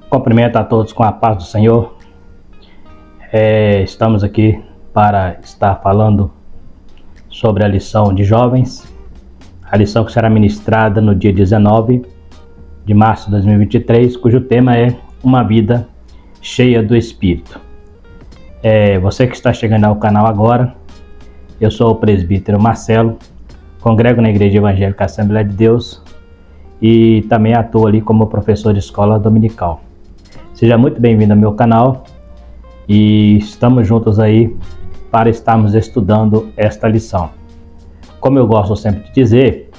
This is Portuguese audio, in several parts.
Cumprimento a todos com a paz do Senhor. Estamos aqui para estar falando sobre a lição de jovens, a lição que será ministrada no dia 19 de março de 2023, cujo tema é Uma Vida Cheia do Espírito. Você que está chegando ao canal agora, eu sou o presbítero Marcelo, congrego na Igreja Evangélica Assembleia de Deus e também atuo ali como professor de escola dominical. Seja muito bem-vindo ao meu canal e estamos juntos aí para estarmos estudando esta lição. Como eu gosto sempre de dizer,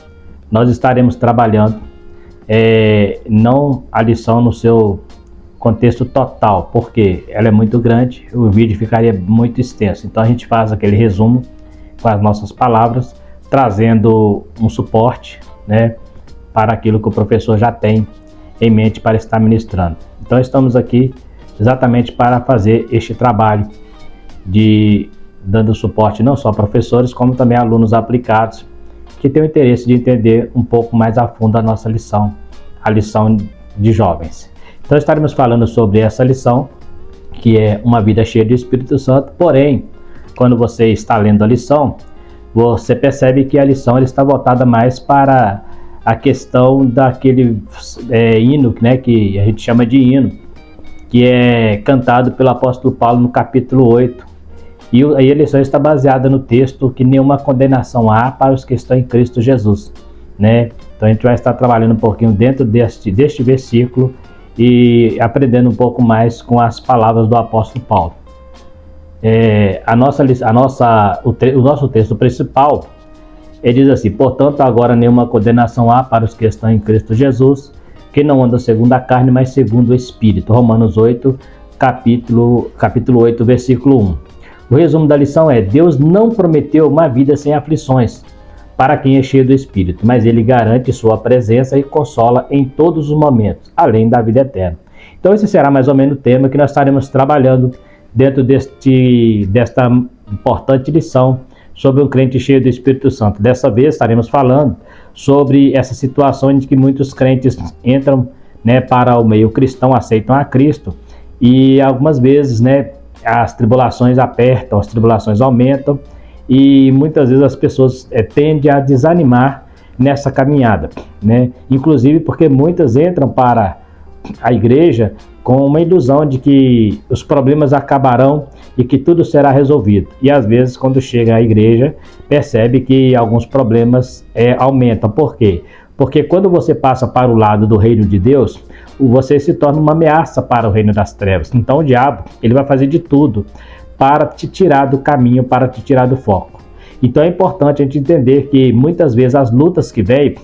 nós estaremos trabalhando não a lição no seu contexto total, porque ela é muito grande, o vídeo ficaria muito extenso. Então a gente faz aquele resumo com as nossas palavras, trazendo um suporte, né, para aquilo que o professor já tem em mente para estar ministrando. Então estamos aqui exatamente para fazer este trabalho de dando suporte não só a professores, como também a alunos aplicados que têm o interesse de entender um pouco mais a fundo a nossa lição, a lição de jovens. Então estaremos falando sobre essa lição, que é uma vida cheia de Espírito Santo. Porém, quando você está lendo a lição, você percebe que a lição ela está voltada mais para a questão daquele hino, né, que a gente chama de hino, que é cantado pelo apóstolo Paulo no capítulo 8. E a lição está baseada no texto que nenhuma condenação há para os que estão em Cristo Jesus, né? Então a gente vai estar trabalhando um pouquinho dentro deste versículo e aprendendo um pouco mais com as palavras do apóstolo Paulo. O nosso texto principal, ele diz assim: portanto, agora nenhuma condenação há para os que estão em Cristo Jesus, que não andam segundo a carne, mas segundo o Espírito. Romanos 8, capítulo 8, versículo 1. O resumo da lição é: Deus não prometeu uma vida sem aflições para quem é cheio do Espírito, mas Ele garante sua presença e consola em todos os momentos, além da vida eterna. Então esse será mais ou menos o tema que nós estaremos trabalhando dentro desta importante lição sobre um crente cheio do Espírito Santo. Dessa vez estaremos falando sobre essa situação em que muitos crentes entram, né, para o meio cristão, aceitam a Cristo, e algumas vezes, né, as tribulações apertam, as tribulações aumentam, e muitas vezes as pessoas tendem a desanimar nessa caminhada, né? Inclusive porque muitas entram para a igreja com uma ilusão de que os problemas acabarão e que tudo será resolvido. E às vezes, quando chega à igreja, percebe que alguns problemas aumentam. Por quê? Porque quando você passa para o lado do reino de Deus, você se torna uma ameaça para o reino das trevas. Então o diabo, ele vai fazer de tudo para te tirar do caminho, para te tirar do foco. Então é importante a gente entender que muitas vezes as lutas que vêm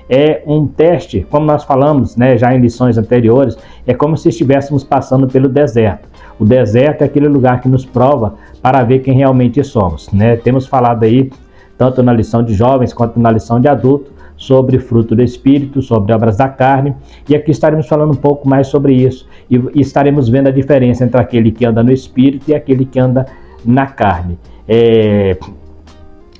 é um teste, como nós falamos, né, já em lições anteriores, é como se estivéssemos passando pelo deserto. O deserto é aquele lugar que nos prova para ver quem realmente somos, né? Temos falado aí, tanto na lição de jovens quanto na lição de adulto, sobre fruto do Espírito, sobre obras da carne, e aqui estaremos falando um pouco mais sobre isso, e estaremos vendo a diferença entre aquele que anda no Espírito e aquele que anda na carne.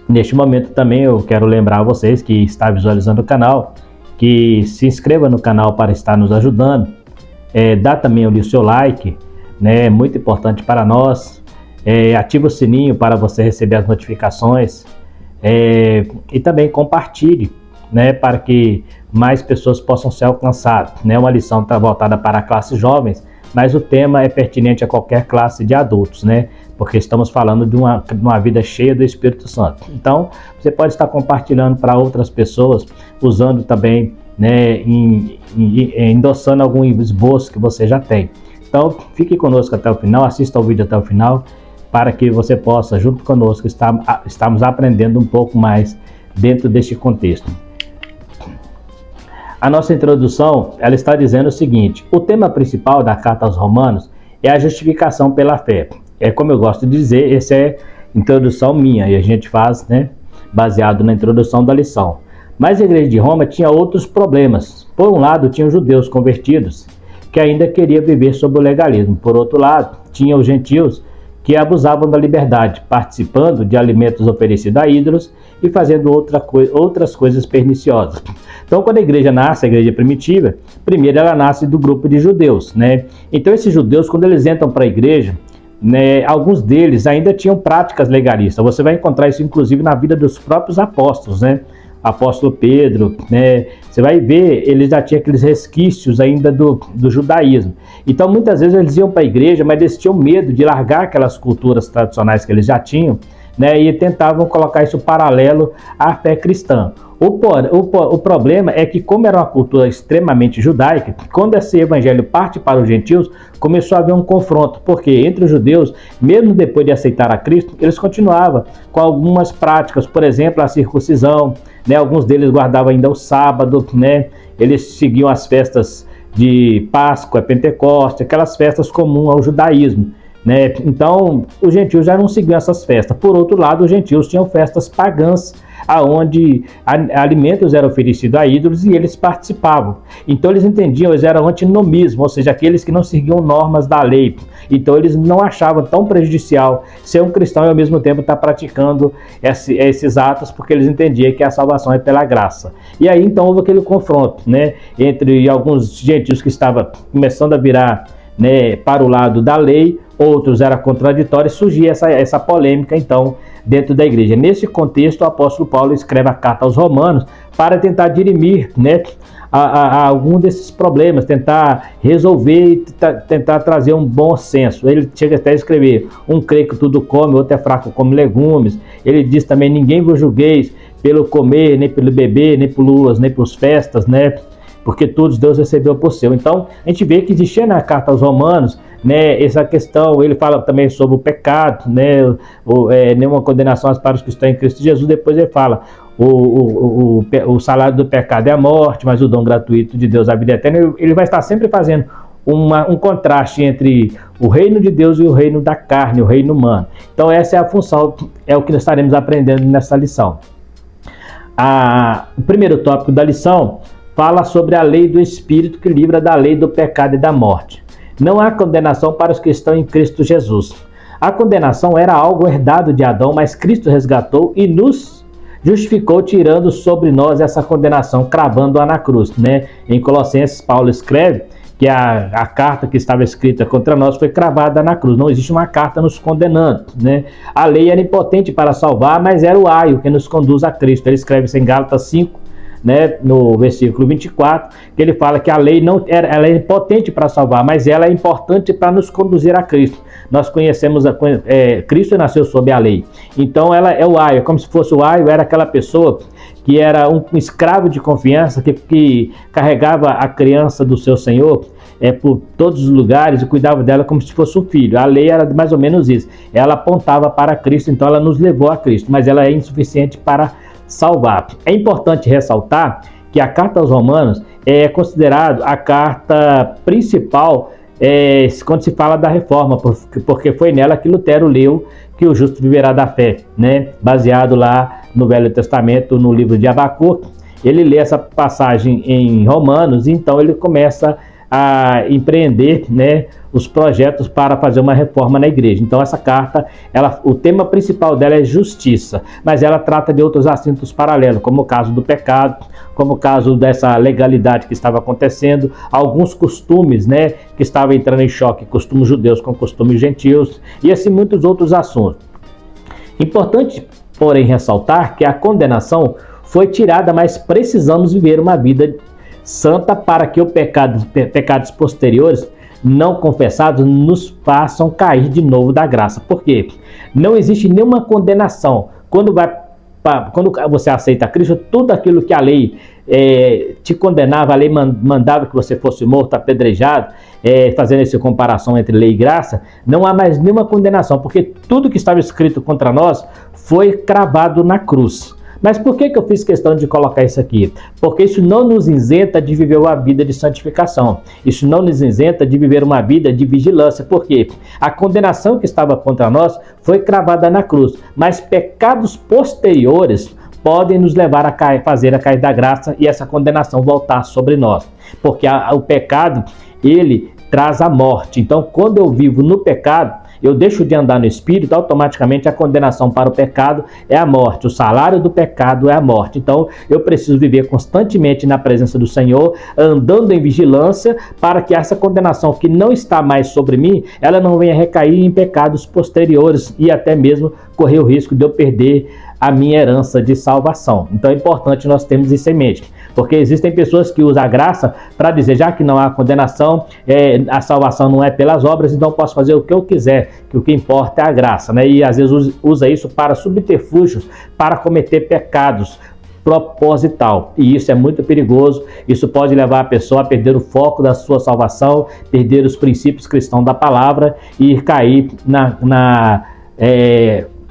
Neste momento também eu quero lembrar a vocês que está visualizando o canal, que se inscreva no canal para estar nos ajudando, dá também o seu like, né, é muito importante para nós, ativa o sininho para você receber as notificações, e também compartilhe, né, para que mais pessoas possam ser alcançadas, né? Uma lição está voltada para a classe jovens, mas o tema é pertinente a qualquer classe de adultos, né? Porque estamos falando de uma vida cheia do Espírito Santo. Então, você pode estar compartilhando para outras pessoas, usando também, né, endossando algum esboço que você já tem. Então, fique conosco até o final, assista o vídeo até o final, para que você possa, junto conosco, estarmos aprendendo um pouco mais dentro deste contexto. A nossa introdução, ela está dizendo o seguinte: o tema principal da carta aos Romanos é a justificação pela fé. Como eu gosto de dizer, essa é a introdução minha, e a gente faz, né, baseado na introdução da lição. Mas a igreja de Roma tinha outros problemas. Por um lado, tinha os judeus convertidos, que ainda queriam viver sob o legalismo. Por outro lado, tinha os gentios, que abusavam da liberdade, participando de alimentos oferecidos a ídolos e fazendo outras coisas perniciosas. Então, quando a igreja nasce, a igreja primitiva, primeiro ela nasce do grupo de judeus, né? Então, esses judeus, quando eles entram para a igreja, né, alguns deles ainda tinham práticas legalistas. Você vai encontrar isso, inclusive, na vida dos próprios apóstolos, né? Apóstolo Pedro, né? Você vai ver, eles já tinham aqueles resquícios ainda do judaísmo. Então, muitas vezes eles iam para a igreja, mas eles tinham medo de largar aquelas culturas tradicionais que eles já tinham, né? E tentavam colocar isso paralelo à fé cristã. O problema é que, como era uma cultura extremamente judaica, quando esse evangelho parte para os gentios, começou a haver um confronto, porque entre os judeus, mesmo depois de aceitar a Cristo, eles continuavam com algumas práticas, por exemplo, a circuncisão, né? Alguns deles guardavam ainda o sábado, né? Eles seguiam as festas de Páscoa, Pentecoste, aquelas festas comuns ao judaísmo, né? Então, os gentios já não seguiam essas festas. Por outro lado, os gentios tinham festas pagãs, aonde alimentos eram oferecidos a ídolos e eles participavam. Então eles entendiam, eles eram antinomismo, ou seja, aqueles que não seguiam normas da lei. Então eles não achavam tão prejudicial ser um cristão e ao mesmo tempo estar praticando esses atos, porque eles entendiam que a salvação é pela graça. E aí então houve aquele confronto, né, entre alguns gentios que estavam começando a virar, né, para o lado da lei, outros eram contraditórios, surgia essa polêmica então dentro da igreja. Nesse contexto, o apóstolo Paulo escreve a carta aos Romanos para tentar dirimir, né, a algum desses problemas, tentar resolver e tentar trazer um bom senso. Ele chega até a escrever: um crê que tudo come, outro é fraco como legumes. Ele diz também: ninguém vos julgueis pelo comer, nem pelo beber, nem por luas, nem por festas, né? Porque todos Deus recebeu por seu. Então, a gente vê que existia na carta aos Romanos, né, essa questão. Ele fala também sobre o pecado, né, nenhuma condenação para os que estão em Cristo Jesus. Depois ele fala: o salário do pecado é a morte, mas o dom gratuito de Deus é a vida eterna. Ele vai estar sempre fazendo um contraste entre o reino de Deus e o reino da carne, o reino humano. Então, essa é a função, é o que nós estaremos aprendendo nessa lição. O primeiro tópico da lição fala sobre a lei do Espírito que livra da lei do pecado e da morte. Não há condenação para os que estão em Cristo Jesus. A condenação era algo herdado de Adão, mas Cristo resgatou e nos justificou, tirando sobre nós essa condenação, cravando-a na cruz, né? Em Colossenses, Paulo escreve que a carta que estava escrita contra nós foi cravada na cruz. Não existe uma carta nos condenando, né? A lei era impotente para salvar, mas era o aio que nos conduz a Cristo. Ele escreve isso em Gálatas 5, né, no versículo 24, que ele fala que a lei ela é impotente para salvar, mas ela é importante para nos conduzir a Cristo. Nós conhecemos Cristo nasceu sob a lei. Então ela é o aio, como se fosse o aio, era aquela pessoa que era um escravo de confiança, que carregava a criança do seu Senhor por todos os lugares e cuidava dela como se fosse um filho. A lei era mais ou menos isso. Ela apontava para Cristo, então ela nos levou a Cristo, mas ela é insuficiente para salvar. É importante ressaltar que a carta aos Romanos é considerada a carta principal quando se fala da reforma, porque foi nela que Lutero leu que o justo viverá da fé, né? Baseado lá no Velho Testamento, no livro de Abacuque. Ele lê essa passagem em Romanos, e então ele começa a empreender, né, os projetos para fazer uma reforma na igreja. Então essa carta, o tema principal dela é justiça, mas ela trata de outros assuntos paralelos, como o caso do pecado, como o caso dessa legalidade que estava acontecendo, alguns costumes, né, que estavam entrando em choque, costumes judeus com costumes gentios, e assim muitos outros assuntos. Importante, porém, ressaltar que a condenação foi tirada, mas precisamos viver uma vida santa para que pecados posteriores não confessados nos façam cair de novo da graça. Por quê? Não existe nenhuma condenação. Quando você aceita Cristo, tudo aquilo que a lei te condenava, a lei mandava que você fosse morto, apedrejado, fazendo essa comparação entre lei e graça, não há mais nenhuma condenação, porque tudo que estava escrito contra nós foi cravado na cruz. Mas por que eu fiz questão de colocar isso aqui? Porque isso não nos isenta de viver uma vida de santificação. Isso não nos isenta de viver uma vida de vigilância. Por quê? A condenação que estava contra nós foi cravada na cruz. Mas pecados posteriores podem nos levar a fazer a cair da graça e essa condenação voltar sobre nós. Porque o pecado, ele traz a morte. Então, quando eu vivo no pecado, eu deixo de andar no Espírito, automaticamente a condenação para o pecado é a morte. O salário do pecado é a morte. Então, eu preciso viver constantemente na presença do Senhor, andando em vigilância, para que essa condenação que não está mais sobre mim, ela não venha recair em pecados posteriores e até mesmo correr o risco de eu perder a minha herança de salvação. Então é importante nós termos isso em mente, porque existem pessoas que usam a graça para dizer, já que não há condenação, a salvação não é pelas obras, então eu posso fazer o que eu quiser, que o que importa é a graça, né? E às vezes usa isso para subterfúgios, para cometer pecados proposital, e isso é muito perigoso. Isso pode levar a pessoa a perder o foco da sua salvação, perder os princípios cristãos da palavra e cair na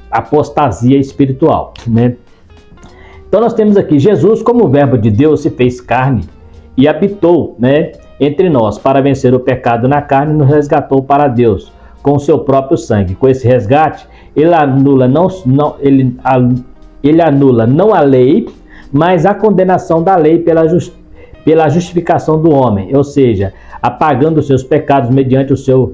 apostasia espiritual, né? Então nós temos aqui Jesus como o verbo de Deus se fez carne e habitou, né, entre nós para vencer o pecado na carne e nos resgatou para Deus com o seu próprio sangue. Com esse resgate, ele anula não a lei, mas a condenação da lei pela justificação do homem, ou seja, apagando os seus pecados mediante o seu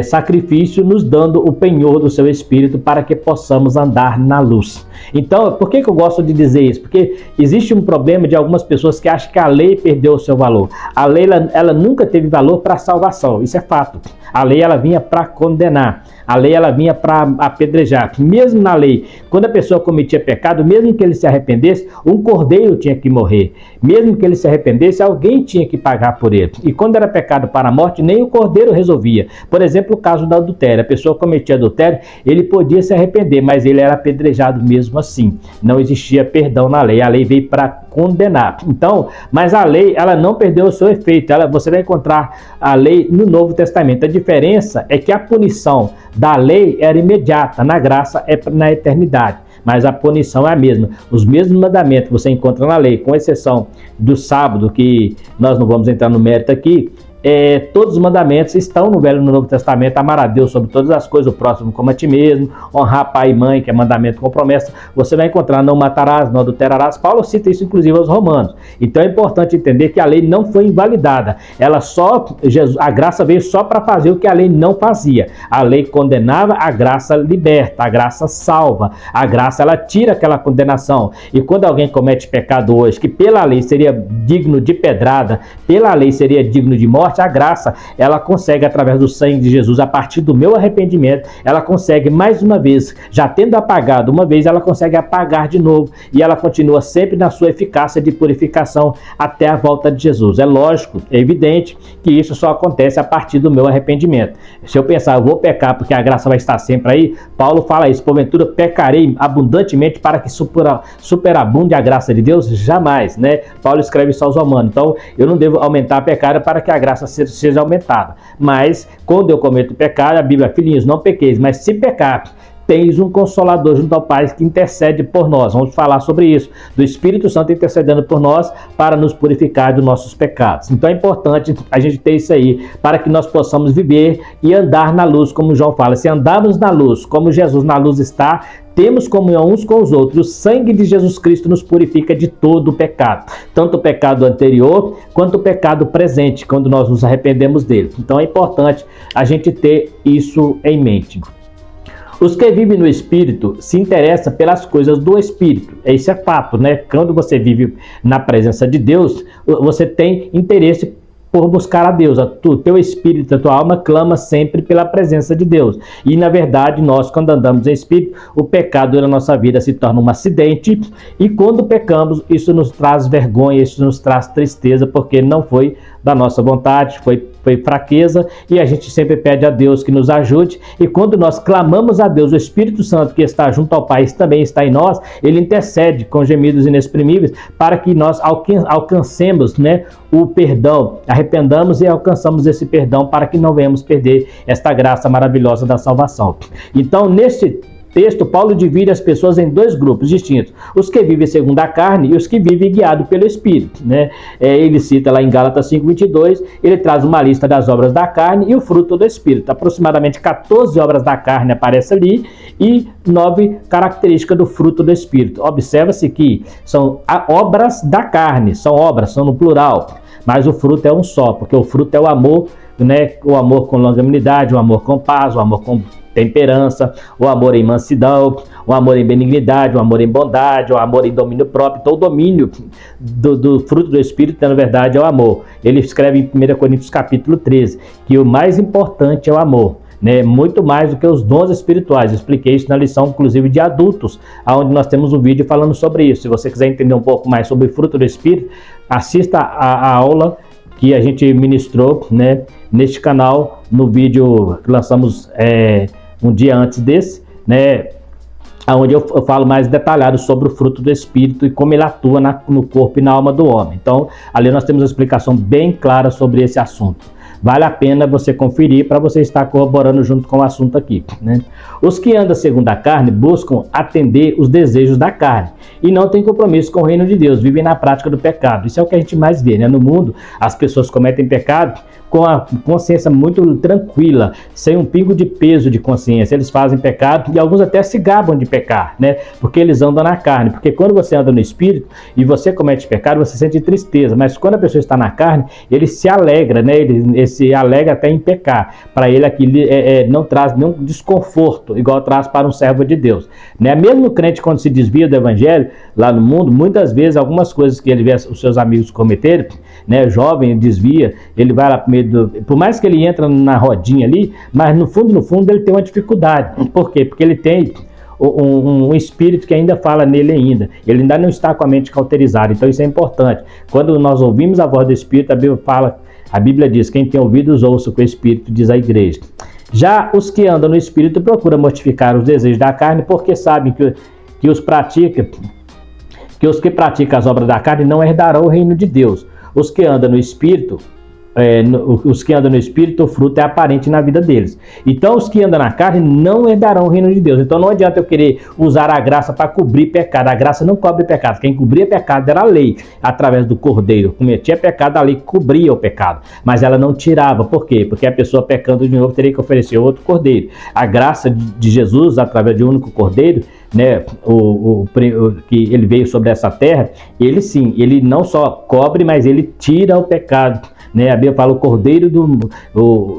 sacrifício, nos dando o penhor do seu Espírito para que possamos andar na luz. Então, por que eu gosto de dizer isso? Porque existe um problema de algumas pessoas que acham que a lei perdeu o seu valor. A lei ela nunca teve valor para a salvação, isso é fato. A lei ela vinha para condenar. A lei ela vinha para apedrejar. Mesmo na lei, quando a pessoa cometia pecado, mesmo que ele se arrependesse, um cordeiro tinha que morrer. Mesmo que ele se arrependesse, alguém tinha que pagar por ele. E quando era pecado para a morte, nem o cordeiro resolvia. Por exemplo, o caso do adultério. A pessoa cometia adultério, ele podia se arrepender, mas ele era apedrejado mesmo assim. Não existia perdão na lei. A lei veio para condenar. Então, mas a lei, ela não perdeu o seu efeito. Você vai encontrar a lei no Novo Testamento. A diferença é que a punição da lei era imediata, na graça é na eternidade, mas a punição é a mesma. Os mesmos mandamentos você encontra na lei, com exceção do sábado, que nós não vamos entrar no mérito aqui. Todos os mandamentos estão no Velho e no Novo Testamento: amar a Deus sobre todas as coisas, o próximo como a ti mesmo, honrar pai e mãe, que é mandamento com promessa. Você vai encontrar não matarás, não adulterarás. Paulo cita isso inclusive aos romanos. Então é importante entender que a lei não foi invalidada. A graça veio só para fazer o que a lei não fazia. A lei condenava, a graça liberta, a graça salva. A graça ela tira aquela condenação. E quando alguém comete pecado hoje, que pela lei seria digno de pedrada, pela lei seria digno de morte, a graça, ela consegue, através do sangue de Jesus, a partir do meu arrependimento, ela consegue mais uma vez, já tendo apagado uma vez, ela consegue apagar de novo, e ela continua sempre na sua eficácia de purificação até a volta de Jesus. É lógico, é evidente que isso só acontece a partir do meu arrependimento. Se eu pensar, eu vou pecar porque a graça vai estar sempre aí, Paulo fala isso: porventura pecarei abundantemente para que superabunde a graça de Deus? Jamais, né? Paulo escreve isso aos romanos. Então, eu não devo aumentar a pecado para que a graça seja aumentada. Mas, quando eu cometo pecado, a Bíblia: filhinhos, não pequeis, mas se pecar, tens um Consolador junto ao Pai que intercede por nós. Vamos falar sobre isso, do Espírito Santo intercedendo por nós para nos purificar dos nossos pecados. Então é importante a gente ter isso aí, para que nós possamos viver e andar na luz, como João fala. Se andarmos na luz, como Jesus na luz está, temos comunhão uns com os outros. O sangue de Jesus Cristo nos purifica de todo o pecado, tanto o pecado anterior quanto o pecado presente, quando nós nos arrependemos dele. Então é importante a gente ter isso em mente. Os que vivem no Espírito se interessam pelas coisas do Espírito. Isso é fato, né? Quando você vive na presença de Deus, você tem interesse por buscar a Deus. O teu espírito, a tua alma clama sempre pela presença de Deus. E na verdade, nós, quando andamos em espírito, o pecado na nossa vida se torna um acidente, e quando pecamos, isso nos traz vergonha, isso nos traz tristeza, porque não foi da nossa vontade, foi fraqueza, e a gente sempre pede a Deus que nos ajude. E quando nós clamamos a Deus, o Espírito Santo que está junto ao Pai também está em nós, ele intercede com gemidos inexprimíveis para que nós alcancemos, né, o perdão, arrependamos e alcançamos esse perdão, para que não venhamos perder esta graça maravilhosa da salvação. Então, nesse texto, Paulo divide as pessoas em dois grupos distintos: os que vivem segundo a carne e os que vivem guiados pelo Espírito, né? Ele cita lá em Gálatas 5:22, ele traz uma lista das obras da carne e o fruto do Espírito. Aproximadamente 14 obras da carne aparecem ali e 9 características do fruto do Espírito. Observa-se que são obras da carne, são no plural, mas o fruto é um só, porque o fruto é o amor, né? O amor com longanimidade, o amor com paz, o amor com temperança, o amor em mansidão, o amor em benignidade, o amor em bondade, o amor em domínio próprio. Então o domínio do fruto do Espírito, na verdade, é o amor. Ele escreve em 1 Coríntios capítulo 13, que o mais importante é o amor, né? Muito mais do que os dons espirituais. Eu expliquei isso na lição, inclusive, de adultos, onde nós temos um vídeo falando sobre isso. Se você quiser entender um pouco mais sobre o fruto do Espírito, assista a aula que a gente ministrou, né, neste canal, no vídeo que lançamos um dia antes desse, né, onde eu falo mais detalhado sobre o fruto do Espírito e como ele atua no corpo e na alma do homem. Então, ali nós temos uma explicação bem clara sobre esse assunto. Vale a pena você conferir para você estar corroborando junto com o assunto aqui, né? Os que andam segundo a carne buscam atender os desejos da carne e não têm compromisso com o reino de Deus, vivem na prática do pecado. Isso é o que a gente mais vê, né? No mundo, as pessoas cometem pecado com a consciência muito tranquila, sem um pingo de peso de consciência. Eles fazem pecado e alguns até se gabam de pecar, né? Porque eles andam na carne. Porque quando você anda no Espírito e você comete pecado, você sente tristeza. Mas quando a pessoa está na carne, ele se alegra, né? Ele se alegra até em pecar. Para ele aquilo não traz nenhum desconforto, igual traz para um servo de Deus, né? Mesmo o crente, quando se desvia do evangelho lá no mundo, muitas vezes algumas coisas que ele vê os seus amigos cometerem, né? Jovem desvia, ele vai lá primeiro, por mais que ele entra na rodinha ali, mas no fundo ele tem uma dificuldade. Por quê? Porque ele tem um espírito que ainda fala nele ainda. Ele ainda não está com a mente cauterizada. Então isso é importante. Quando nós ouvimos a voz do Espírito, a Bíblia diz, quem tem ouvidos ouça o que o Espírito diz à igreja. Já os que andam no Espírito procuram mortificar os desejos da carne, porque sabem que os que praticam as obras da carne não herdarão o reino de Deus. Os que andam no Espírito, o fruto é aparente na vida deles. Então os que andam na carne não herdarão o reino de Deus. Então não adianta eu querer usar a graça para cobrir pecado. A graça não cobre pecado. Quem cobria pecado era a lei, através do cordeiro. Cometia pecado, a lei cobria o pecado, mas ela não tirava. Por quê? Porque a pessoa pecando de novo teria que oferecer outro cordeiro. A graça de Jesus, através de um único cordeiro, né, que ele veio sobre essa terra, ele sim, ele não só cobre, mas ele tira o pecado, né? A Bíblia fala,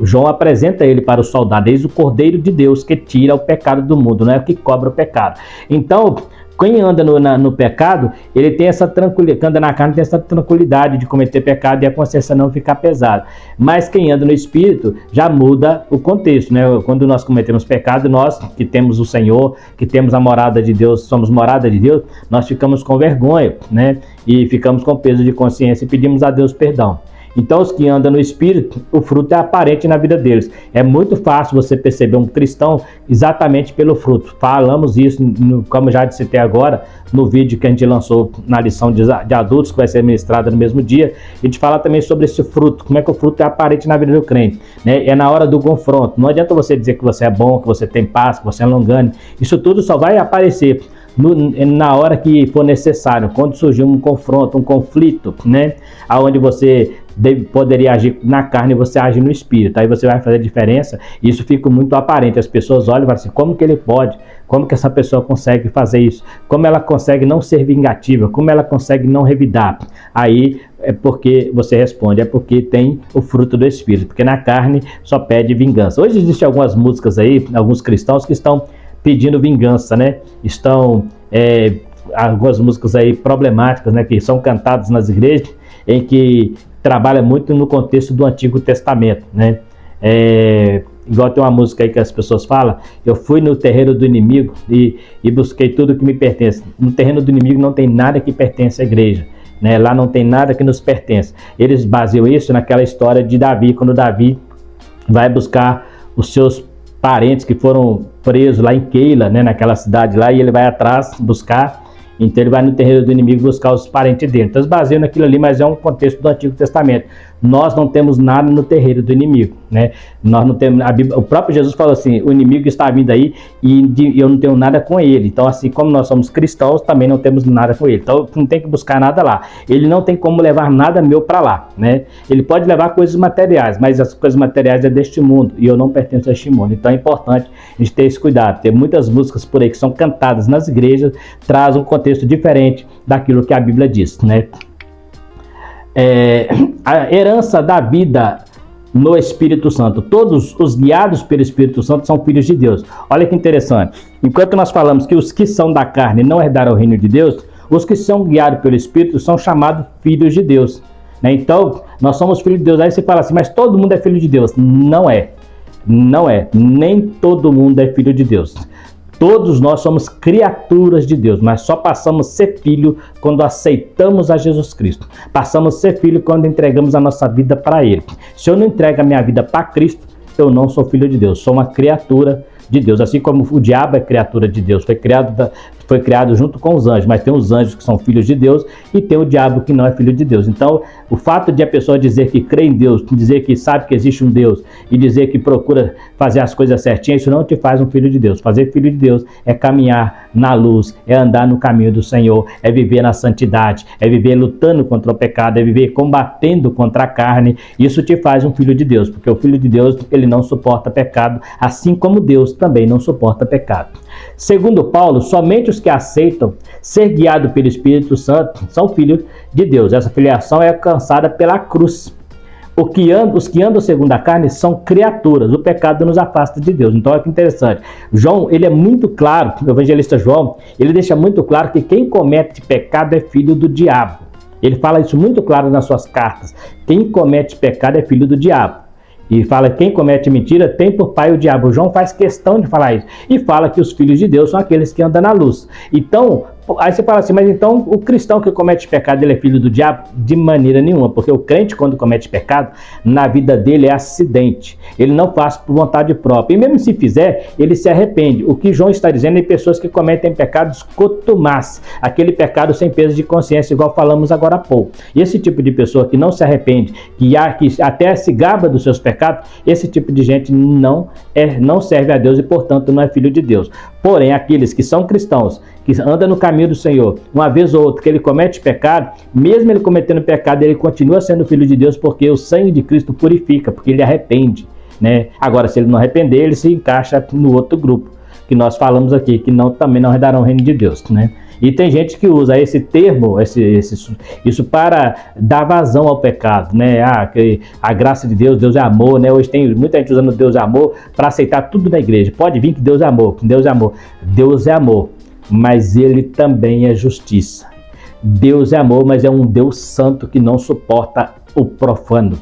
João apresenta ele para o soldado, eis o Cordeiro de Deus que tira o pecado do mundo, não é o que cobra o pecado. Então, quem anda no pecado, ele tem essa tranquilidade, quem anda na carne tem essa tranquilidade de cometer pecado e a consciência não ficar pesada. Mas quem anda no Espírito já muda o contexto, né? Quando nós cometemos pecado, nós que temos o Senhor, que temos a morada de Deus, somos morada de Deus, nós ficamos com vergonha, né? E ficamos com peso de consciência e pedimos a Deus perdão. Então os que andam no Espírito, o fruto é aparente na vida deles. É muito fácil você perceber um cristão exatamente pelo fruto. Falamos isso, como já citei agora, no vídeo que a gente lançou na lição de adultos, que vai ser ministrada no mesmo dia. A gente fala também sobre esse fruto, como é que o fruto é aparente na vida do crente, né? É na hora do confronto. Não adianta você dizer que você é bom, que você tem paz, que você é longânimo. Isso tudo só vai aparecer na hora que for necessário, quando surgir um confronto, um conflito, né? Onde você poderia agir na carne e você age no Espírito. Aí você vai fazer a diferença. Isso fica muito aparente. As pessoas olham e falam assim, como que ele pode? Como que essa pessoa consegue fazer isso? Como ela consegue não ser vingativa? Como ela consegue não revidar? Aí é porque você responde, é porque tem o fruto do Espírito. Porque na carne só pede vingança. Hoje existem algumas músicas aí, alguns cristãos que estão pedindo vingança, né? Estão algumas músicas aí problemáticas, né? Que são cantadas nas igrejas, em que trabalha muito no contexto do Antigo Testamento, né? Igual tem uma música aí que as pessoas falam, eu fui no terreiro do inimigo e busquei tudo que me pertence. No terreno do inimigo não tem nada que pertence à igreja, né? Lá não tem nada que nos pertence. Eles baseiam isso naquela história de Davi, quando Davi vai buscar os seus parentes que foram presos lá em Keila, né? Naquela cidade lá, e ele vai atrás buscar. Então ele vai no terreiro do inimigo buscar os parentes dele. Então eles baseiam naquilo ali, mas é um contexto do Antigo Testamento. Nós não temos nada no terreiro do inimigo, né? Nós não temos, o próprio Jesus falou assim, o inimigo está vindo aí e eu não tenho nada com ele. Então assim, como nós somos cristãos, também não temos nada com ele. Então não tem que buscar nada lá. Ele não tem como levar nada meu para lá, né? Ele pode levar coisas materiais, mas as coisas materiais é deste mundo e eu não pertenço a este mundo. Então é importante a gente ter esse cuidado. Tem muitas músicas por aí que são cantadas nas igrejas, traz um contexto diferente daquilo que a Bíblia diz, né? A herança da vida no Espírito Santo. Todos os guiados pelo Espírito Santo são filhos de Deus. Olha que interessante. Enquanto nós falamos que os que são da carne não herdarão o reino de Deus, os que são guiados pelo Espírito são chamados filhos de Deus. Né? Então, nós somos filhos de Deus. Aí você fala assim, mas todo mundo é filho de Deus. Não é. Não é. Nem todo mundo é filho de Deus. Todos nós somos criaturas de Deus, mas só passamos a ser filho quando aceitamos a Jesus Cristo. Passamos a ser filho quando entregamos a nossa vida para Ele. Se eu não entrego a minha vida para Cristo, eu não sou filho de Deus, sou uma criatura de Deus. Assim como o diabo é criatura de Deus, foi criado junto com os anjos, mas tem os anjos que são filhos de Deus e tem o diabo que não é filho de Deus. Então, o fato de a pessoa dizer que crê em Deus, dizer que sabe que existe um Deus e dizer que procura fazer as coisas certinhas, isso não te faz um filho de Deus. Fazer filho de Deus é caminhar na luz, é andar no caminho do Senhor, é viver na santidade, é viver lutando contra o pecado, é viver combatendo contra a carne. Isso te faz um filho de Deus, porque o filho de Deus, ele não suporta pecado, assim como Deus também não suporta pecado. Segundo Paulo, somente os que aceitam ser guiados pelo Espírito Santo são filhos de Deus. Essa filiação é alcançada pela cruz. Os que andam segundo a carne são criaturas. O pecado nos afasta de Deus. Então, olha que interessante. João, ele é muito claro, o evangelista João, ele deixa muito claro que quem comete pecado é filho do diabo. Ele fala isso muito claro nas suas cartas. Quem comete pecado é filho do diabo. E fala que quem comete mentira tem por pai o diabo. O João faz questão de falar isso. E fala que os filhos de Deus são aqueles que andam na luz. Então, aí você fala assim, mas então o cristão que comete pecado, ele é filho do diabo? De maneira nenhuma, porque o crente, quando comete pecado, na vida dele é acidente. Ele não faz por vontade própria. E mesmo se fizer, ele se arrepende. O que João está dizendo é pessoas que cometem pecados cotumaz, aquele pecado sem peso de consciência, igual falamos agora há pouco. E esse tipo de pessoa que não se arrepende, que até se gaba dos seus pecados, esse tipo de gente não serve a Deus e, portanto, não é filho de Deus. Porém, aqueles que são cristãos, que andam no caminho do Senhor, uma vez ou outra que ele comete pecado, mesmo ele cometendo pecado, ele continua sendo filho de Deus, porque o sangue de Cristo purifica, porque ele arrepende, né? Agora, se ele não arrepender, ele se encaixa no outro grupo, que nós falamos aqui, que também não herdarão o reino de Deus, né? E tem gente que usa esse termo, isso para dar vazão ao pecado, né? Que a graça de Deus, Deus é amor, né? Hoje tem muita gente usando Deus é amor para aceitar tudo na igreja. Pode vir que Deus é amor, que Deus é amor. Deus é amor, mas ele também é justiça. Deus é amor, mas é um Deus santo que não suporta o profano.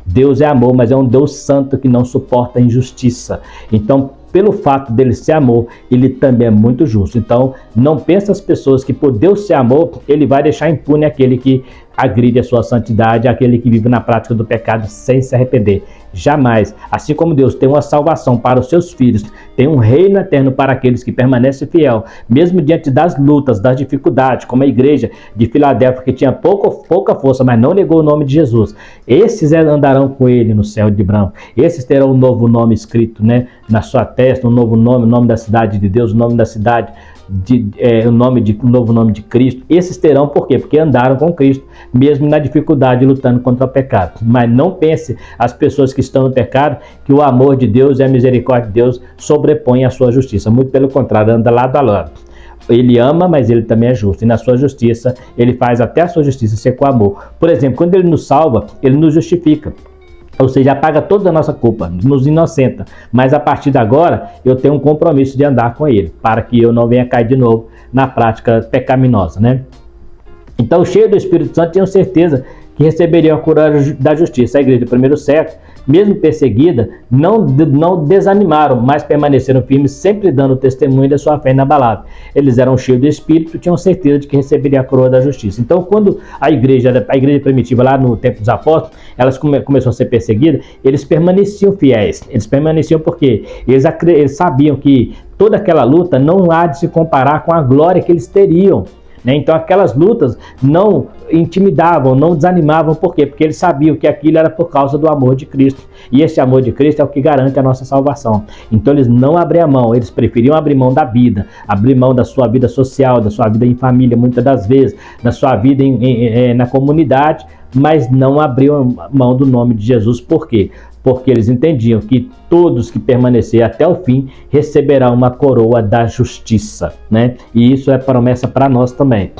Deus é amor, mas é um Deus santo que não suporta a injustiça. Então, pelo fato dele ser amor, ele também é muito justo. Então, não pense as pessoas que por Deus ser amor, ele vai deixar impune aquele que agride a sua santidade, aquele que vive na prática do pecado sem se arrepender. Jamais. Assim como Deus tem uma salvação para os seus filhos, tem um reino eterno para aqueles que permanecem fiel, mesmo diante das lutas, das dificuldades, como a igreja de Filadélfia, que tinha pouca força, mas não negou o nome de Jesus. Esses andarão com ele no céu de branco. Esses terão um novo nome escrito, né, na sua testa, um novo nome, o nome da cidade de Deus, o nome da cidade, o novo nome de Cristo. Esses terão por quê? Porque andaram com Cristo, mesmo na dificuldade, lutando contra o pecado. Mas não pense as pessoas que estão no pecado que o amor de Deus e a misericórdia de Deus sobrepõem a sua justiça. Muito pelo contrário, anda lado a lado. Ele ama, mas ele também é justo. E na sua justiça, ele faz até a sua justiça ser com amor. Por exemplo, quando ele nos salva, ele nos justifica. Ou seja, apaga toda a nossa culpa, nos inocenta. Mas a partir de agora, eu tenho um compromisso de andar com ele, para que eu não venha cair de novo na prática pecaminosa, né? Então, cheio do Espírito Santo, tenho certeza que receberiam a coroa da justiça. A igreja do primeiro século, mesmo perseguida, não desanimaram, mas permaneceram firmes, sempre dando testemunho da sua fé inabalável. Eles eram cheios do Espírito e tinham certeza de que receberiam a coroa da justiça. Então, quando a igreja primitiva, lá no tempo dos apóstolos, elas começou a ser perseguida, eles permaneciam fiéis. Eles permaneciam porque eles sabiam que toda aquela luta não há de se comparar com a glória que eles teriam. Então aquelas lutas não intimidavam, não desanimavam. Por quê? Porque eles sabiam que aquilo era por causa do amor de Cristo. E esse amor de Cristo é o que garante a nossa salvação. Então eles não abriam mão, eles preferiam abrir mão da vida, abrir mão da sua vida social, da sua vida em família, muitas das vezes, da sua vida na comunidade, mas não abriam mão do nome de Jesus. Por quê? Porque eles entendiam que todos que permanecerem até o fim receberão uma coroa da justiça, né? E isso é promessa para nós também.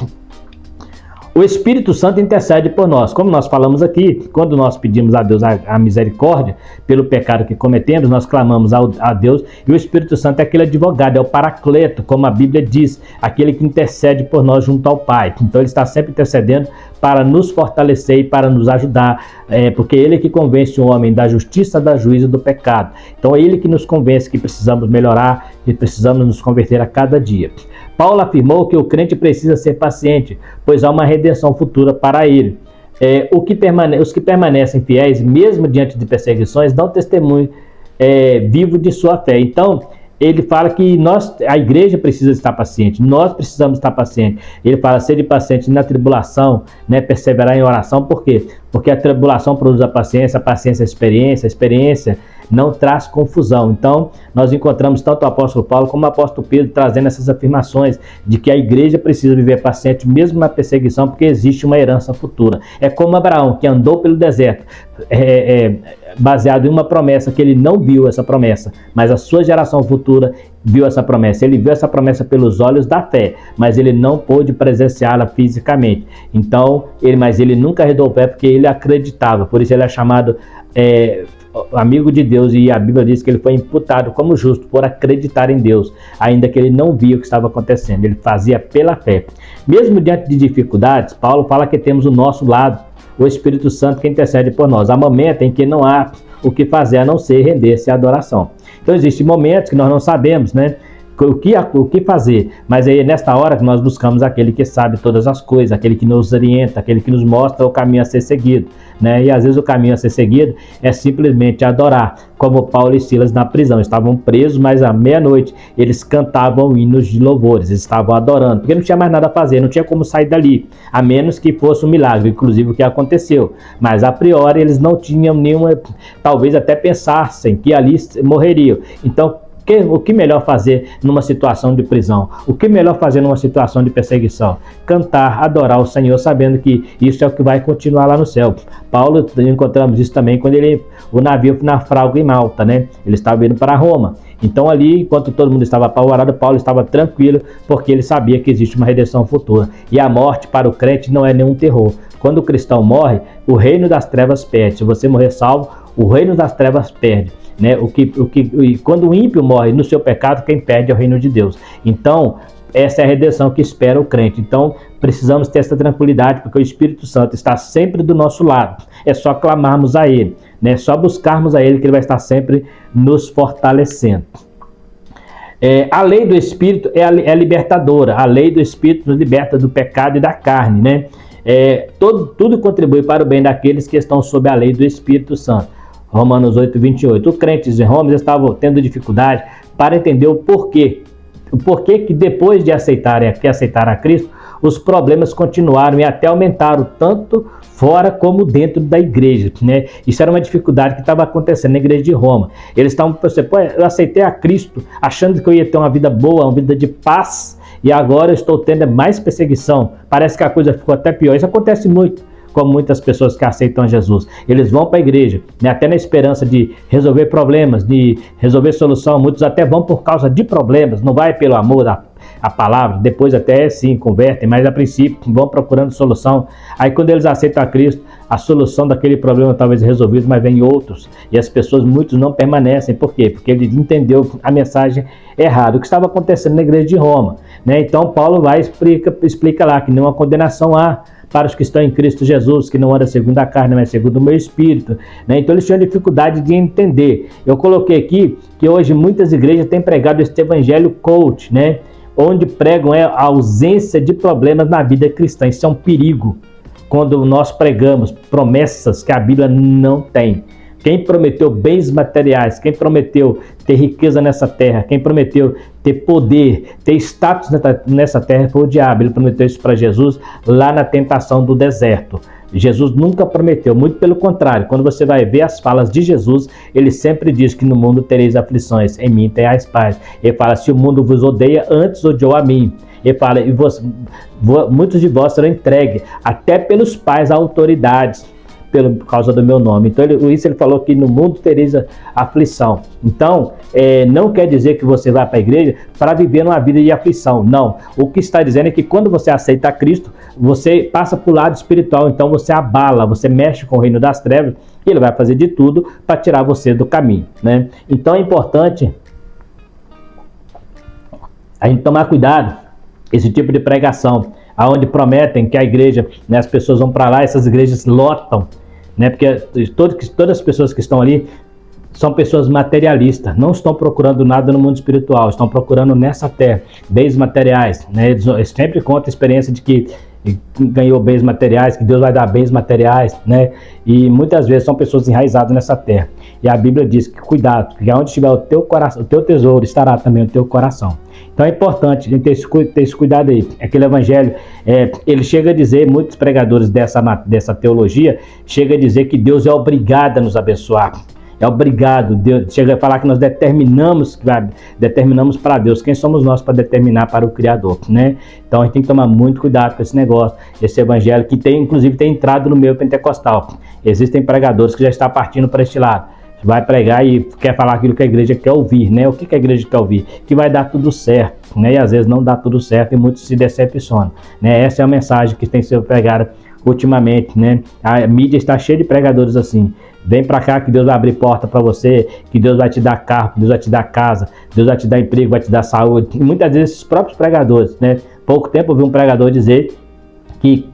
O Espírito Santo intercede por nós. Como nós falamos aqui, quando nós pedimos a Deus a misericórdia pelo pecado que cometemos, nós clamamos a Deus, e o Espírito Santo é aquele advogado, é o paracleto, como a Bíblia diz, aquele que intercede por nós junto ao Pai. Então ele está sempre intercedendo para nos fortalecer e para nos ajudar, porque ele é que convence o homem da justiça, da juízo e do pecado. Então é ele que nos convence que precisamos melhorar e precisamos nos converter a cada dia. Paulo afirmou que o crente precisa ser paciente, pois há uma redenção futura para ele. Os que permanecem fiéis, mesmo diante de perseguições, dão testemunho vivo de sua fé. Então, ele fala que a igreja precisa estar paciente, nós precisamos estar pacientes. Ele fala, sede paciente na tribulação, né, perseverar em oração. Por quê? Porque a tribulação produz a paciência a experiência não traz confusão. Então, nós encontramos tanto o apóstolo Paulo como o apóstolo Pedro trazendo essas afirmações de que a igreja precisa viver paciente mesmo na perseguição, porque existe uma herança futura. É como Abraão, que andou pelo deserto, baseado em uma promessa que ele não viu essa promessa, mas a sua geração futura viu essa promessa. Ele viu essa promessa pelos olhos da fé, mas ele não pôde presenciá-la fisicamente. Então, mas ele nunca arredou o pé porque ele acreditava. Por isso ele é chamado amigo de Deus, e a Bíblia diz que ele foi imputado como justo por acreditar em Deus, ainda que ele não via o que estava acontecendo. Ele fazia pela fé. Mesmo diante de dificuldades, Paulo fala que temos o nosso lado, o Espírito Santo, que intercede por nós. Há momentos em que não há o que fazer a não ser render-se à adoração. Então existem momentos que nós não sabemos, né, o que fazer, mas é nesta hora que nós buscamos aquele que sabe todas as coisas, aquele que nos orienta, aquele que nos mostra o caminho a ser seguido, né? E às vezes o caminho a ser seguido é simplesmente adorar, como Paulo e Silas na prisão, estavam presos, mas à meia-noite eles cantavam hinos de louvores, eles estavam adorando, porque não tinha mais nada a fazer, não tinha como sair dali, a menos que fosse um milagre, inclusive o que aconteceu, mas a priori eles não tinham nenhuma, talvez até pensassem que ali morreriam. Então, o que melhor fazer numa situação de prisão? O que melhor fazer numa situação de perseguição? Cantar, adorar o Senhor, sabendo que isso é o que vai continuar lá no céu. Paulo, encontramos isso também quando o navio naufragou em Malta, né? Ele estava indo para Roma. Então ali, enquanto todo mundo estava apavorado, Paulo estava tranquilo, porque ele sabia que existe uma redenção futura. E a morte para o crente não é nenhum terror. Quando o cristão morre, o reino das trevas perde. Se você morrer salvo, o reino das trevas perde. Né? Quando o ímpio morre no seu pecado, quem perde é o reino de Deus. Então, essa é a redenção que espera o crente. Então, precisamos ter essa tranquilidade, porque o Espírito Santo está sempre do nosso lado. É só clamarmos a Ele, né? É só buscarmos a Ele, que Ele vai estar sempre nos fortalecendo. A lei do Espírito é libertadora. A lei do Espírito nos liberta do pecado e da carne, né? Tudo contribui para o bem daqueles que estão sob a lei do Espírito Santo. Romanos 8, 28. Os crentes em Roma estavam tendo dificuldade para entender o porquê. O porquê que depois de aceitar a Cristo, os problemas continuaram e até aumentaram, tanto fora como dentro da igreja, né? Isso era uma dificuldade que estava acontecendo na igreja de Roma. Eles estavam pensando, eu aceitei a Cristo achando que eu ia ter uma vida boa, uma vida de paz, e agora eu estou tendo mais perseguição. Parece que a coisa ficou até pior. Isso acontece muito com muitas pessoas que aceitam Jesus. Eles vão para a igreja, né, até na esperança de resolver problemas, de resolver solução. Muitos até vão por causa de problemas, não vai pelo amor à palavra. Depois até sim convertem, mas a princípio vão procurando solução. Aí quando eles aceitam a Cristo, a solução daquele problema talvez é resolvido, mas vem outros. E as pessoas, muitos não permanecem. Por quê? Porque ele entendeu a mensagem errada. O que estava acontecendo na igreja de Roma, né? Então Paulo vai explica lá que nenhuma condenação há para os que estão em Cristo Jesus, que não anda segundo a carne, mas segundo o meu espírito, né? Então eles tinham dificuldade de entender. Eu coloquei aqui que hoje muitas igrejas têm pregado este evangelho coach, né? Onde pregam a ausência de problemas na vida cristã. Isso é um perigo quando nós pregamos promessas que a Bíblia não tem. Quem prometeu bens materiais, quem prometeu ter riqueza nessa terra, quem prometeu ter poder, ter status nessa terra foi o diabo. Ele prometeu isso para Jesus lá na tentação do deserto. Jesus nunca prometeu, muito pelo contrário. Quando você vai ver as falas de Jesus, ele sempre diz que no mundo tereis aflições, em mim tenhais paz. Ele fala, se o mundo vos odeia, antes odiou a mim. Ele fala, muitos de vós serão entregues, até pelos pais, autoridades, por causa do meu nome. Então, ele falou que no mundo tereis aflição. Então, não quer dizer que você vai para a igreja para viver uma vida de aflição. Não. O que está dizendo é que quando você aceita Cristo, você passa para o lado espiritual. Então, você abala, você mexe com o reino das trevas e ele vai fazer de tudo para tirar você do caminho, né? Então, é importante a gente tomar cuidado, esse tipo de pregação, aonde prometem que a igreja, né, as pessoas vão para lá, essas igrejas lotam, né, porque todas as pessoas que estão ali são pessoas materialistas, não estão procurando nada no mundo espiritual, estão procurando nessa terra, bens materiais, né, eles sempre contam a experiência de que ganhou bens materiais, que Deus vai dar bens materiais, né? E muitas vezes são pessoas enraizadas nessa terra. E a Bíblia diz que cuidado, que onde estiver o teu coração, o teu tesouro, estará também o teu coração. Então é importante a gente ter esse cuidado aí. Aquele evangelho, ele chega a dizer, muitos pregadores dessa teologia, chega a dizer que Deus é obrigado a nos abençoar. É obrigado, Deus chega a falar que nós determinamos para Deus. Quem somos nós para determinar para o Criador, né? Então a gente tem que tomar muito cuidado com esse negócio, esse evangelho que inclusive tem entrado no meio pentecostal. Existem pregadores que já estão partindo para este lado. Vai pregar e quer falar aquilo que a igreja quer ouvir, né? O que a igreja quer ouvir? Que vai dar tudo certo, né? E às vezes não dá tudo certo e muitos se decepcionam, né? Essa é a mensagem que tem sido pregada ultimamente, né? A mídia está cheia de pregadores assim. Vem pra cá que Deus vai abrir porta para você, que Deus vai te dar carro, que Deus vai te dar casa, Deus vai te dar emprego, vai te dar saúde. E muitas vezes esses próprios pregadores, né? Pouco tempo eu vi um pregador dizer que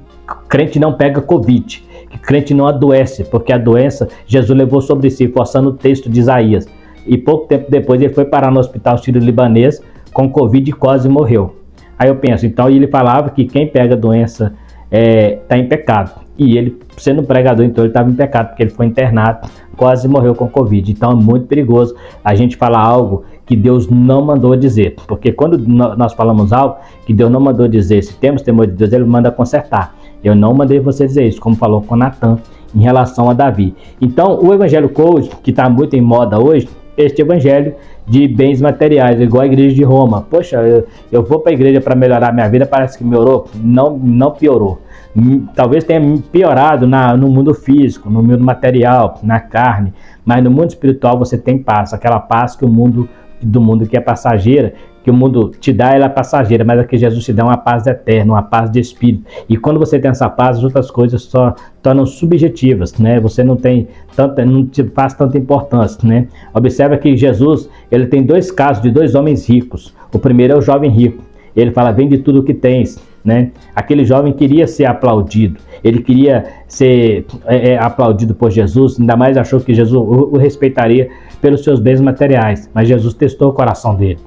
crente não pega Covid, que crente não adoece, porque a doença Jesus levou sobre si, forçando o texto de Isaías. E pouco tempo depois ele foi parar no hospital sírio-libanês com Covid e quase morreu. Aí eu penso, então ele falava que quem pega doença está em pecado. E ele, sendo um pregador, então ele estava em pecado, porque ele foi internado, quase morreu com Covid. Então é muito perigoso a gente falar algo que Deus não mandou dizer. Porque quando nós falamos algo que Deus não mandou dizer, se temos temor de Deus, ele manda consertar. Eu não mandei você dizer isso, como falou com Natan em relação a Davi. Então o evangelho coach, que está muito em moda hoje, este evangelho de bens materiais, igual a igreja de Roma. Poxa, eu vou para a igreja para melhorar minha vida, parece que melhorou. Não piorou. Talvez tenha piorado no mundo físico, no mundo material, na carne, mas no mundo espiritual você tem paz, aquela paz que do mundo que é passageira, que o mundo te dá, ela é passageira, mas aqui Jesus te dá uma paz eterna, uma paz de espírito. E quando você tem essa paz, as outras coisas só tornam subjetivas, né? Você não te faz tanta importância, né? Observa que Jesus, ele tem dois casos de dois homens ricos. O primeiro é o jovem rico. Ele fala, vende tudo o que tens, né? Aquele jovem queria ser aplaudido. Ele queria ser aplaudido por Jesus, ainda mais achou que Jesus o respeitaria pelos seus bens materiais. Mas Jesus testou o coração dele.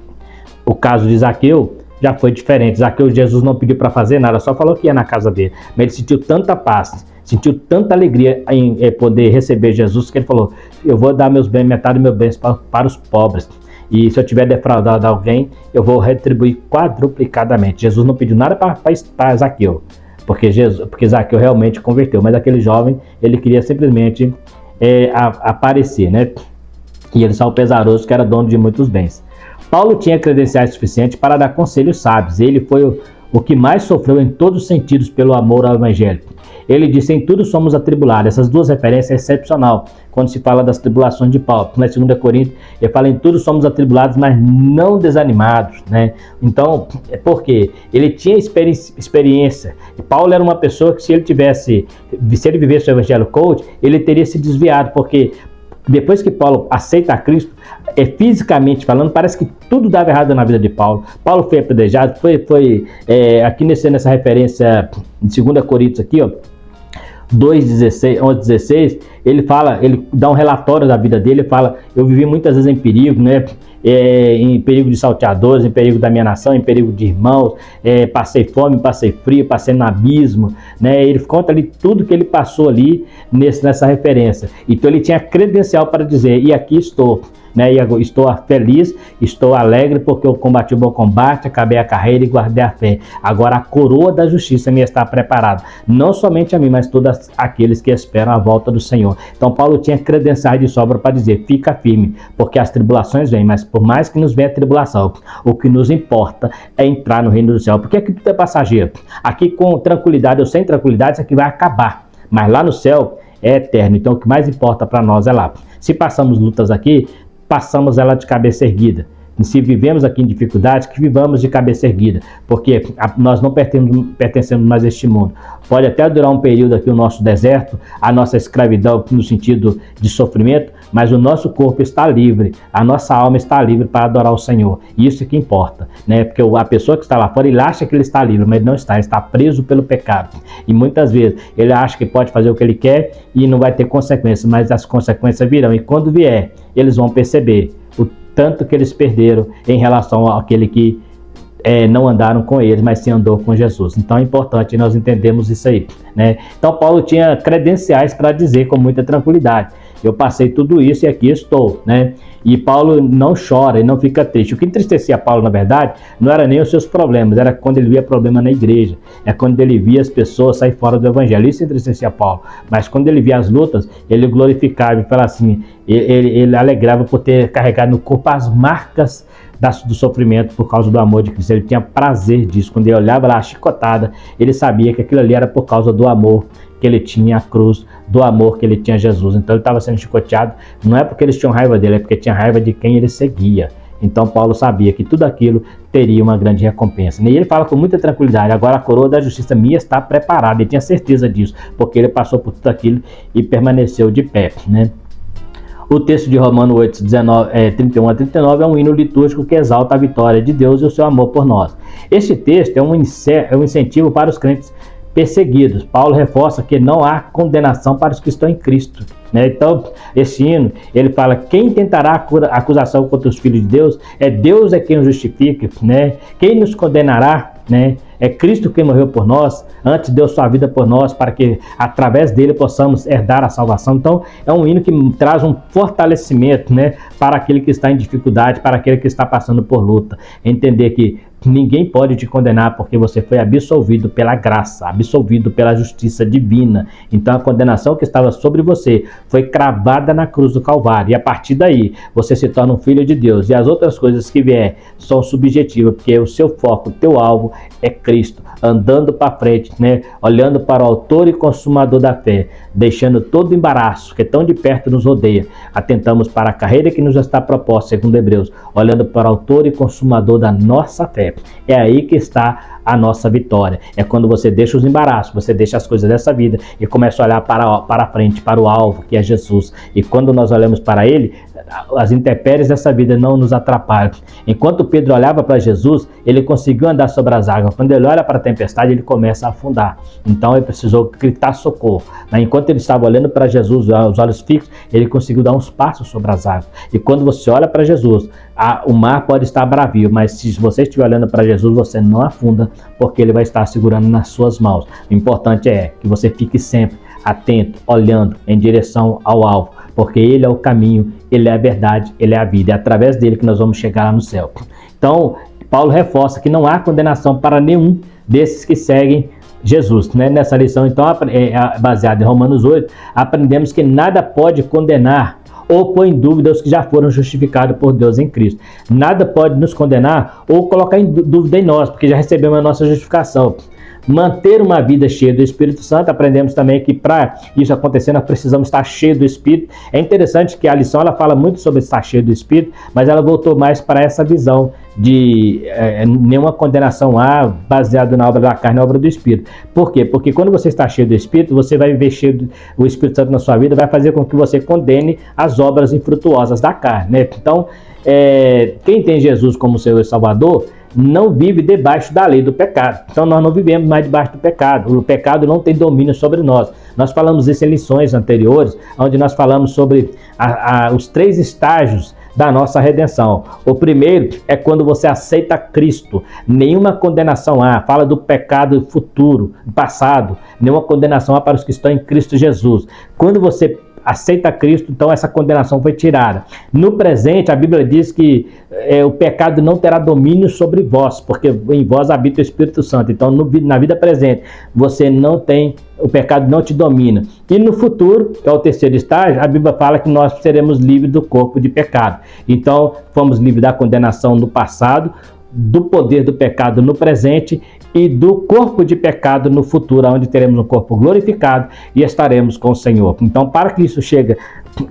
O caso de Zaqueu já foi diferente. Zaqueu, Jesus não pediu para fazer nada, só falou que ia na casa dele. Mas ele sentiu tanta paz, sentiu tanta alegria em poder receber Jesus, que ele falou, eu vou dar meus bens, metade dos meus bens para os pobres. E se eu tiver defraudado alguém, eu vou retribuir quadruplicadamente. Jesus não pediu nada para Zaqueu, porque Zaqueu realmente converteu. Mas aquele jovem, ele queria simplesmente aparecer, né? E ele só o pesaroso, que era dono de muitos bens. Paulo tinha credenciais suficientes para dar conselhos sábios. Ele foi o que mais sofreu em todos os sentidos pelo amor ao evangelho. Ele disse, em tudo somos atribulados. Essas duas referências é excepcional quando se fala das tribulações de Paulo. Na 2 Coríntios, ele fala, em tudo somos atribulados, mas não desanimados, né? Então, por quê? Ele tinha experiência. E Paulo era uma pessoa que se ele vivesse o evangelho coach, ele teria se desviado, porque depois que Paulo aceita a Cristo, fisicamente falando, parece que tudo dava errado na vida de Paulo. Paulo foi apedrejado, aqui nessa referência de 2 Coríntios aqui, ó, 11:16, ele dá um relatório da vida dele, ele fala, eu vivi muitas vezes em perigo, né? Em perigo de salteadores, em perigo da minha nação, em perigo de irmãos, passei fome, passei frio, passei no abismo, né? Ele conta ali tudo que ele passou ali nessa referência. Então ele tinha credencial para dizer, e aqui estou, né? E estou feliz, estou alegre porque eu combati o bom combate, acabei a carreira e guardei a fé. Agora a coroa da justiça me está preparada, não somente a mim, mas todos aqueles que esperam a volta do Senhor. Então Paulo tinha credenciais de sobra para dizer, fica firme, porque as tribulações vêm, mas por mais que nos venha a tribulação, o que nos importa é entrar no reino do céu, porque aqui tudo é passageiro. Aqui com tranquilidade ou sem tranquilidade, isso aqui vai acabar. Mas lá no céu é eterno. Então o que mais importa para nós é lá. Se passamos lutas aqui, passamos ela de cabeça erguida. E se vivemos aqui em dificuldades, que vivamos de cabeça erguida, porque nós não pertencemos mais a este mundo. Pode até durar um período aqui o nosso deserto, a nossa escravidão no sentido de sofrimento, mas o nosso corpo está livre, a nossa alma está livre para adorar o Senhor. Isso é que importa, né? Porque a pessoa que está lá fora, ele acha que ele está livre, mas ele não está, ele está preso pelo pecado. E muitas vezes ele acha que pode fazer o que ele quer e não vai ter consequências, mas as consequências virão. E quando vier, eles vão perceber o tanto que eles perderam em relação àquele que não andaram com eles, mas sim andou com Jesus. Então é importante nós entendermos isso aí, né? Então Paulo tinha credenciais para dizer com muita tranquilidade: eu passei tudo isso e aqui estou, né? E Paulo não chora e não fica triste. O que entristecia Paulo, na verdade, não era nem os seus problemas, era quando ele via problema na igreja, é quando ele via as pessoas sair fora do evangelho. Isso entristecia Paulo. Mas quando ele via as lutas, ele glorificava e falava assim, ele alegrava por ter carregado no corpo as marcas do sofrimento por causa do amor de Cristo. Ele tinha prazer disso. Quando ele olhava lá a chicotada, ele sabia que aquilo ali era por causa do amor que ele tinha à cruz, do amor que ele tinha a Jesus. Então ele estava sendo chicoteado, não é porque eles tinham raiva dele, é porque tinha raiva de quem ele seguia. Então Paulo sabia que tudo aquilo teria uma grande recompensa. E ele fala com muita tranquilidade: agora a coroa da justiça minha está preparada. Ele tinha certeza disso, porque ele passou por tudo aquilo e permaneceu de pé, né? O texto de Romanos 8, 31 a 39 é um hino litúrgico que exalta a vitória de Deus e o seu amor por nós. Este texto é um incentivo para os crentes perseguidos. Paulo reforça que não há condenação para os que estão em Cristo, né? Então, esse hino, ele fala: quem tentará acusação contra os filhos de Deus? Deus é quem os justifica, né? Quem nos condenará, né? É Cristo quem morreu por nós, antes deu sua vida por nós, para que através dele possamos herdar a salvação. Então é um hino que traz um fortalecimento, né, para aquele que está em dificuldade, para aquele que está passando por luta. Entender que ninguém pode te condenar, porque você foi absolvido pela graça, absolvido pela justiça divina. Então a condenação que estava sobre você foi cravada na cruz do Calvário, e a partir daí você se torna um filho de Deus, e as outras coisas que vier são subjetivas, porque o seu foco, o teu alvo é Cristo, andando para frente, né? Olhando para o autor e consumador da fé, deixando todo o embaraço que tão de perto nos rodeia, atentamos para a carreira que nos está proposta, segundo Hebreus, olhando para o autor e consumador da nossa fé. É aí que está a nossa vitória. É quando você deixa os embaraços, você deixa as coisas dessa vida e começa a olhar para frente, para o alvo, que é Jesus. E quando nós olhamos para ele, as intempéries dessa vida não nos atrapalham. Enquanto Pedro olhava para Jesus, ele conseguiu andar sobre as águas. Quando ele olha para a tempestade, ele começa a afundar. Então ele precisou gritar socorro. Mas enquanto ele estava olhando para Jesus, os olhos fixos, ele conseguiu dar uns passos sobre as águas. E quando você olha para Jesus, o mar pode estar bravio, mas se você estiver olhando para Jesus, você não afunda, porque ele vai estar segurando nas suas mãos. O importante é que você fique sempre atento, olhando em direção ao alvo, porque ele é o caminho, ele é a verdade, ele é a vida. É através dele que nós vamos chegar lá no céu. Então, Paulo reforça que não há condenação para nenhum desses que seguem Jesus, né? Nessa lição, então, baseada em Romanos 8, aprendemos que nada pode condenar ou pôr em dúvida os que já foram justificados por Deus em Cristo. Nada pode nos condenar ou colocar em dúvida em nós, porque já recebemos a nossa justificação. Manter uma vida cheia do Espírito Santo, aprendemos também que para isso acontecer nós precisamos estar cheio do Espírito. É interessante que a lição ela fala muito sobre estar cheio do Espírito, mas ela voltou mais para essa visão de nenhuma condenação baseado na obra da carne, na obra do Espírito. Por quê? Porque quando você está cheio do Espírito, você vai viver cheio o Espírito Santo na sua vida, vai fazer com que você condene as obras infrutuosas da carne, né? Então, quem tem Jesus como Senhor e Salvador não vive debaixo da lei do pecado. Então nós não vivemos mais debaixo do pecado. O pecado não tem domínio sobre nós. Nós falamos isso em lições anteriores, onde nós falamos sobre os 3 estágios da nossa redenção. O primeiro é quando você aceita Cristo. Nenhuma condenação há. Fala do pecado futuro, passado. Nenhuma condenação há para os que estão em Cristo Jesus. Quando você aceita Cristo, então essa condenação foi tirada. No presente, a Bíblia diz que o pecado não terá domínio sobre vós, porque em vós habita o Espírito Santo. Então, na vida presente, você não tem, o pecado não te domina. E no futuro, que é o terceiro estágio, a Bíblia fala que nós seremos livres do corpo de pecado. Então, fomos livres da condenação no passado, do poder do pecado no presente e do corpo de pecado no futuro, onde teremos um corpo glorificado e estaremos com o Senhor. Então, para que isso chegue,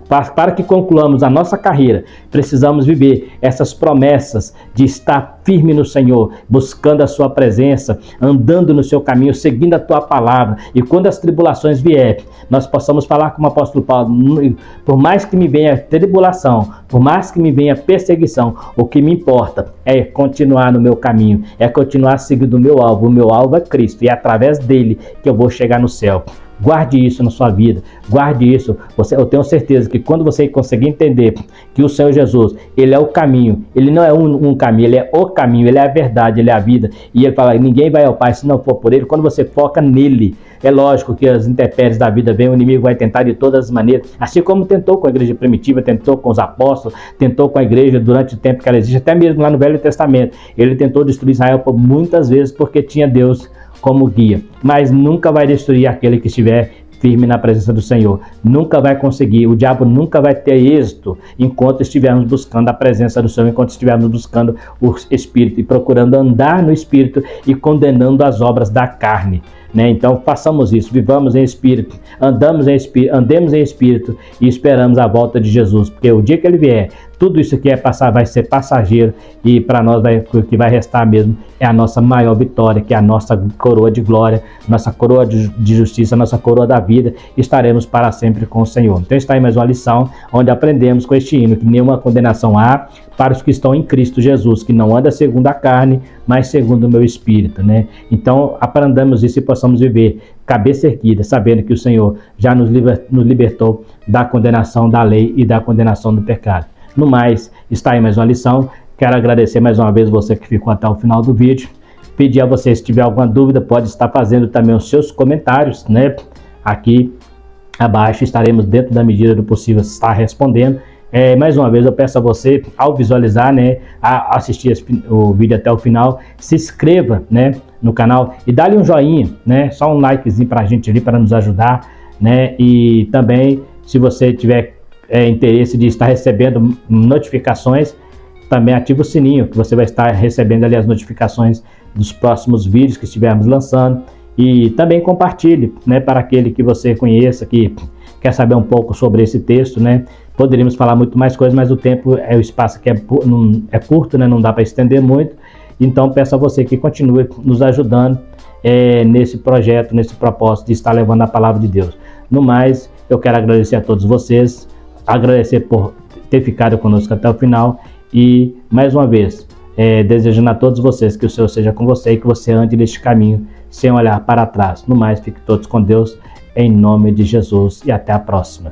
para que concluamos a nossa carreira, precisamos viver essas promessas de estar firme no Senhor, buscando a sua presença, andando no seu caminho, seguindo a tua palavra. E quando as tribulações vierem, nós possamos falar como o apóstolo Paulo: por mais que me venha tribulação, por mais que me venha perseguição, o que me importa é continuar no meu caminho, é continuar seguindo o meu alvo. O meu alvo é Cristo, e é através dele que eu vou chegar no céu. Guarde isso na sua vida, guarde isso. Eu tenho certeza que quando você conseguir entender que o Senhor Jesus, ele é o caminho, ele não é um caminho, ele é o caminho, ele é a verdade, ele é a vida. E ele fala: ninguém vai ao Pai se não for por ele. Quando você foca nele, é lógico que as intempéries da vida vêm, o inimigo vai tentar de todas as maneiras, assim como tentou com a igreja primitiva, tentou com os apóstolos, tentou com a igreja durante o tempo que ela existe, até mesmo lá no Velho Testamento. Ele tentou destruir Israel por muitas vezes porque tinha Deus como guia, mas nunca vai destruir aquele que estiver firme na presença do Senhor. Nunca vai conseguir, o diabo nunca vai ter êxito enquanto estivermos buscando a presença do Senhor, enquanto estivermos buscando o Espírito e procurando andar no Espírito e condenando as obras da carne. Então façamos isso, vivamos em Espírito, andemos em Espírito e esperamos a volta de Jesus, porque o dia que ele vier, tudo isso que é passar vai ser passageiro, e para nós o que vai restar mesmo é a nossa maior vitória, que é a nossa coroa de glória, nossa coroa de justiça, nossa coroa da vida. Estaremos para sempre com o Senhor. Então está aí mais uma lição onde aprendemos com este hino que nenhuma condenação há para os que estão em Cristo Jesus, que não anda segundo a carne, mas segundo o meu Espírito. Então aprendamos isso e possamos viver cabeça erguida, sabendo que o Senhor já nos libertou da condenação da lei e da condenação do pecado. No mais, está aí mais uma lição. Quero agradecer mais uma vez você que ficou até o final do vídeo. Pedir a você, se tiver alguma dúvida, pode estar fazendo também os seus comentários, aqui abaixo. Estaremos, dentro da medida do possível, estar respondendo. Mais uma vez eu peço a você, ao visualizar, a assistir o vídeo até o final, se inscreva, no canal e dá-lhe um joinha, só um likezinho para a gente ali, para nos ajudar, e também, se você tiver interesse de estar recebendo notificações, também ativa o sininho, que você vai estar recebendo ali as notificações dos próximos vídeos que estivermos lançando. E também compartilhe, para aquele que você conheça, que quer saber um pouco sobre esse texto, Poderíamos falar muito mais coisas, mas o tempo, o espaço aqui é curto, não dá para estender muito. Então peço a você que continue nos ajudando nesse projeto, nesse propósito de estar levando a palavra de Deus. No mais, eu quero agradecer a todos vocês, agradecer por ter ficado conosco até o final e, mais uma vez, desejando a todos vocês que o Senhor seja com você e que você ande neste caminho sem olhar para trás. No mais, fiquem todos com Deus, em nome de Jesus, e até a próxima.